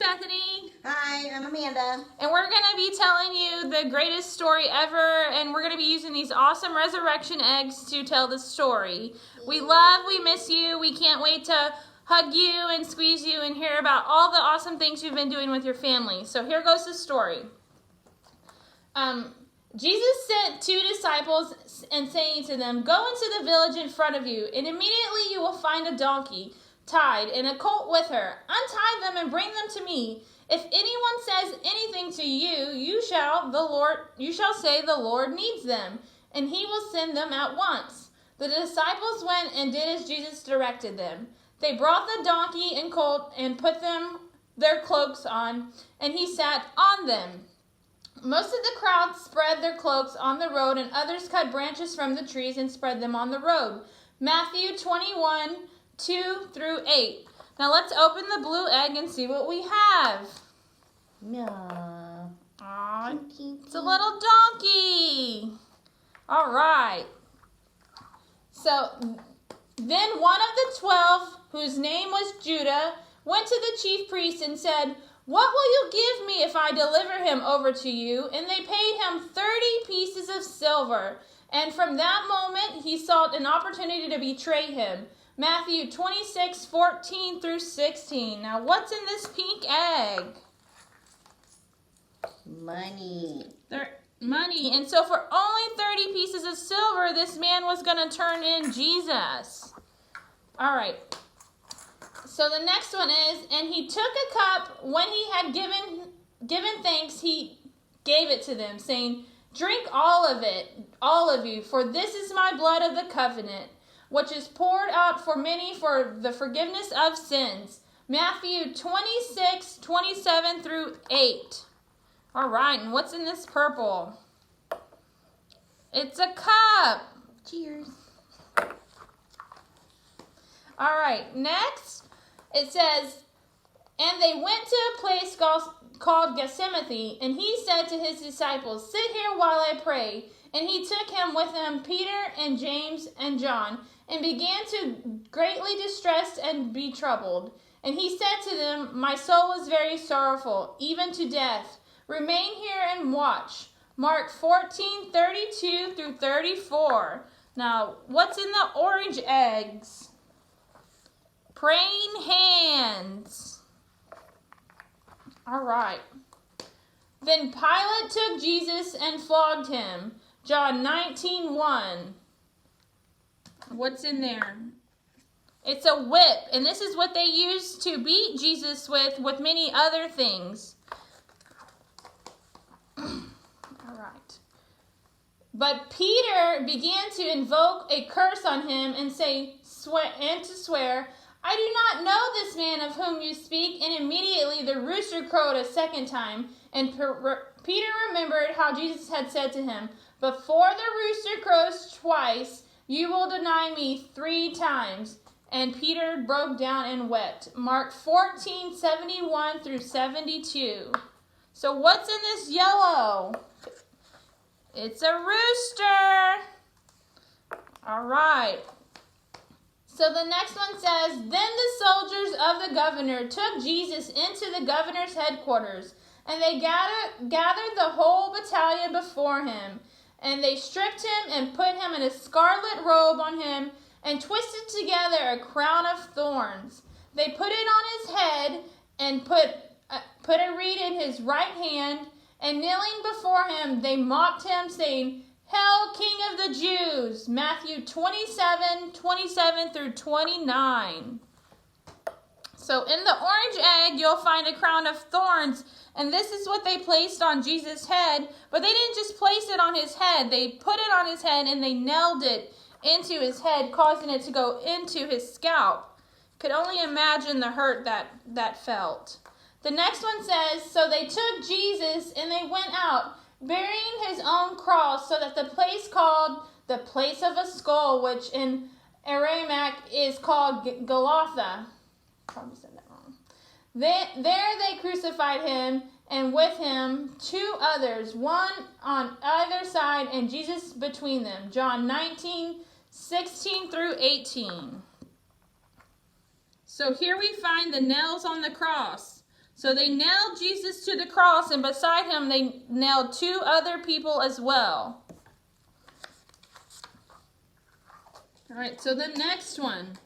Bethany. Hi, I'm Amanda. And we're going to be telling you the greatest story ever, and we're going to be using these awesome resurrection eggs to tell the story. We miss you. We can't wait to hug you and squeeze you and hear about all the awesome things you've been doing with your family. So here goes the story. Jesus sent 2 disciples and saying to them, "Go into the village in front of you, and immediately you will find a donkey tied and a colt with her. Untie them and bring them to me. If anyone says anything to you, you shall say the Lord needs them, and he will send them at once." The disciples went and did as Jesus directed them. They brought the donkey and colt and put their cloaks on, and he sat on them. Most of the crowd spread their cloaks on the road, and others cut branches from the trees and spread them on the road. Matthew 21, 2 through 8. Now let's open the blue egg and see what we have. No. Aww, it's a little donkey. All right. So then one of the 12, whose name was Judah, went to the chief priests and said, "What will you give me if I deliver him over to you?" And they paid him 30 pieces of silver. And from that moment, he sought an opportunity to betray him. Matthew 26, 14 through 16. Now, what's in this pink egg? Money. Money. And so for only 30 pieces of silver, this man was going to turn in Jesus. All right. So the next one is, and he took a cup. When he had given thanks, he gave it to them, saying, "Drink all of it, all of you, for this is my blood of the covenant, which is poured out for many for the forgiveness of sins." Matthew 26, 27 through 8. All right, and what's in this purple? It's a cup. Cheers. All right, next it says, and they went to a place called Gethsemane, and he said to his disciples, "Sit here while I pray." And he took him with him, Peter and James and John, and began to greatly distress and be troubled. And he said to them, "My soul is very sorrowful, even to death. Remain here and watch." Mark 14, 32 through 34. Now, what's in the orange eggs? Praying hands. All right. Then Pilate took Jesus and flogged him. John 19:1. What's in there? It's a whip, and this is what they used to beat Jesus with many other things. All right. But Peter began to invoke a curse on him and to swear, "I do not know this man of whom you speak." And immediately the rooster crowed a second time. And Peter remembered how Jesus had said to him, "Before the rooster crows twice, you will deny me 3 times." And Peter broke down and wept. Mark 14, 71 through 72. So what's in this yellow? It's a rooster. All right. So the next one says, "Then the soldiers of the governor took Jesus into the governor's headquarters, and they gathered the whole battalion before him. And they stripped him and put him in a scarlet robe on him and twisted together a crown of thorns. They put it on his head and put a reed in his right hand, and kneeling before him, they mocked him, saying, 'Hail, King of the Jews!'" Matthew 27, 27 through 29. So in the orange egg, you'll find a crown of thorns, and this is what they placed on Jesus' head. But they didn't just place it on his head. They put it on his head, and they nailed it into his head, causing it to go into his scalp. Could only imagine the hurt that felt. The next one says, "So they took Jesus, and they went out, bearing his own cross, so that the place called the place of a skull, which in Aramaic is called Golgotha." Probably said that wrong. There they crucified him, and with him 2 others, one on either side, and Jesus between them. John 19, 16 through 18. So here we find the nails on the cross. So they nailed Jesus to the cross, and beside him they nailed 2 other people as well. All right, so the next one.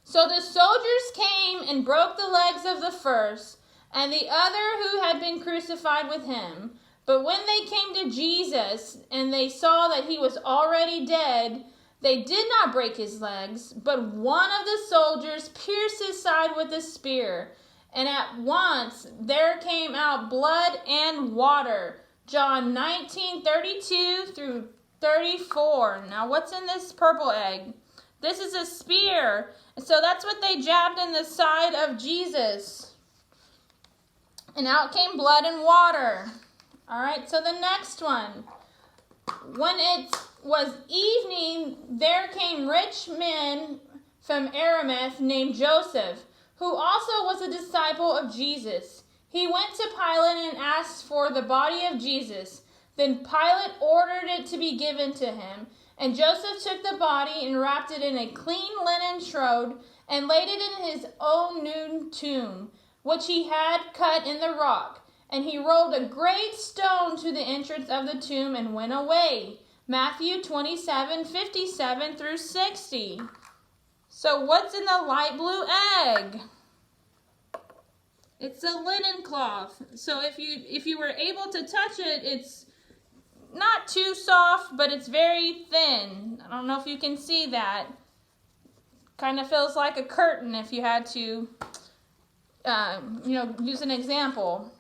So the soldiers came and broke the legs of the first and the other who had been crucified with him. But when they came to Jesus and they saw that he was already dead, they did not break his legs, but one of the soldiers pierced his side with a spear. And at once there came out blood and water. John 19:32 through 34. Now what's in this purple egg? This is a spear. So that's what they jabbed in the side of Jesus. And out came blood and water. All right, so the next one. When it was evening, there came rich men from Arimathea named Joseph, who also was a disciple of Jesus. He went to Pilate and asked for the body of Jesus. Then Pilate ordered it to be given to him. And Joseph took the body and wrapped it in a clean linen shroud and laid it in his own new tomb, which he had cut in the rock. And he rolled a great stone to the entrance of the tomb and went away. Matthew 27:57 through 60. So what's in the light blue egg? It's a linen cloth. So if you were able to touch it, it's not too soft, but it's very thin. I don't know if you can see that. Kind of feels like a curtain if you had to, use an example.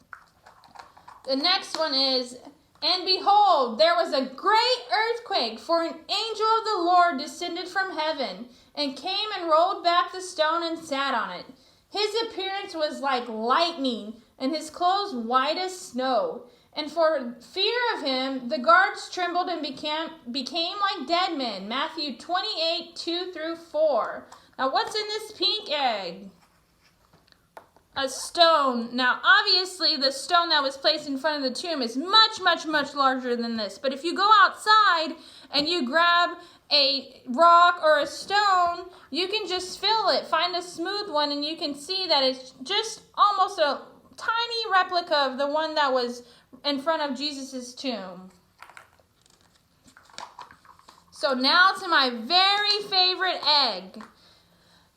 The next one is, and behold, there was a great earthquake, for an angel of the Lord descended from heaven and came and rolled back the stone and sat on it. His appearance was like lightning, and his clothes white as snow. And for fear of him, the guards trembled and became like dead men. Matthew 28:2 through 4. Now, what's in this pink egg? A stone. Now, obviously, the stone that was placed in front of the tomb is much, much, much larger than this. But if you go outside and you grab a rock or a stone, you can just feel it. Find a smooth one, and you can see that it's just almost a tiny replica of the one that was in front of Jesus' tomb. So now to my very favorite egg.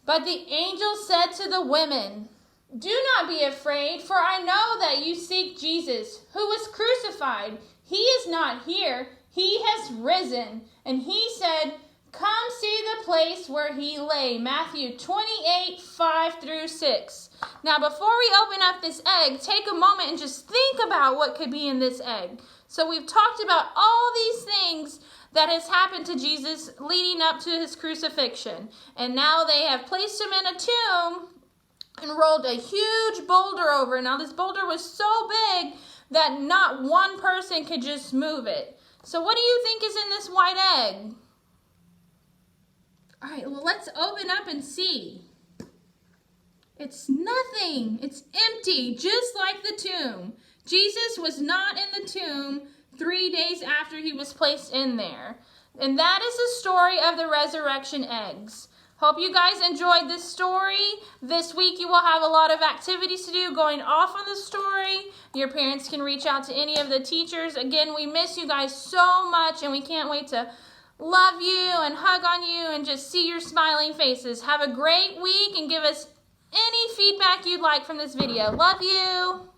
But the angel said to the women, "Do not be afraid, for I know that you seek Jesus, who was crucified. He is not here. He has risen." And he said, "Come see the place where he lay." Matthew 28:5 through 6. Now, before we open up this egg, take a moment and just think about what could be in this egg. So we've talked about all these things that has happened to Jesus leading up to his crucifixion. And now they have placed him in a tomb and rolled a huge boulder over. Now, this boulder was so big that not one person could just move it. So what do you think is in this white egg? All right, well, let's open up and see. It's nothing. It's empty, just like the tomb. Jesus was not in the tomb 3 days after he was placed in there. And that is the story of the resurrection eggs. Hope you guys enjoyed this story. This week you will have a lot of activities to do going off on the story. Your parents can reach out to any of the teachers. Again, we miss you guys so much, and we can't wait to love you and hug on you and just see your smiling faces. Have a great week, and give us any feedback you'd like from this video. Love you.